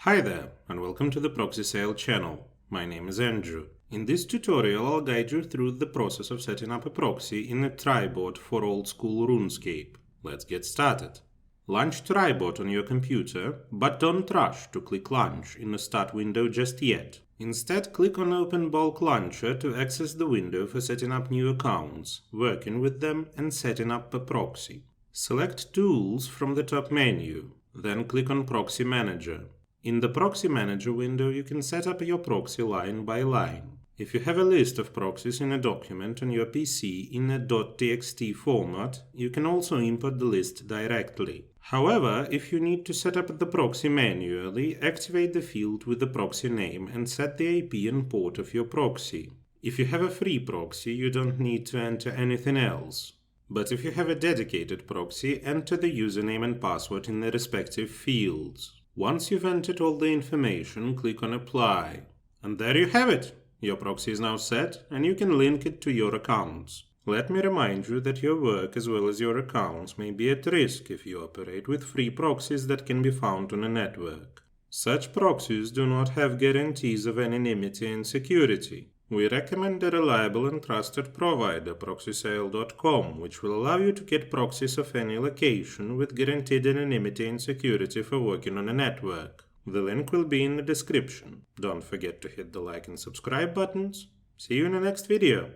Hi there, and welcome to the Proxy Sale channel. My name is Andrew. In this tutorial, I'll guide you through the process of setting up a proxy in a Tribot for old-school RuneScape. Let's get started. Launch Tribot on your computer, but don't rush to click Launch in the Start window just yet. Instead, click on Open Bulk Launcher to access the window for setting up new accounts, working with them, and setting up a proxy. Select Tools from the top menu, then click on Proxy Manager. In the Proxy Manager window, you can set up your proxy line by line. If you have a list of proxies in a document on your PC in a .txt format, you can also import the list directly. However, if you need to set up the proxy manually, activate the field with the proxy name and set the IP and port of your proxy. If you have a free proxy, you don't need to enter anything else. But if you have a dedicated proxy, enter the username and password in the respective fields. Once you've entered all the information, click on Apply. And there you have it! Your proxy is now set, and you can link it to your accounts. Let me remind you that your work as well as your accounts may be at risk if you operate with free proxies that can be found on a network. Such proxies do not have guarantees of anonymity and security. We recommend a reliable and trusted provider, ProxySale.com, which will allow you to get proxies of any location with guaranteed anonymity and security for working on a network. The link will be in the description. Don't forget to hit the like and subscribe buttons. See you in the next video.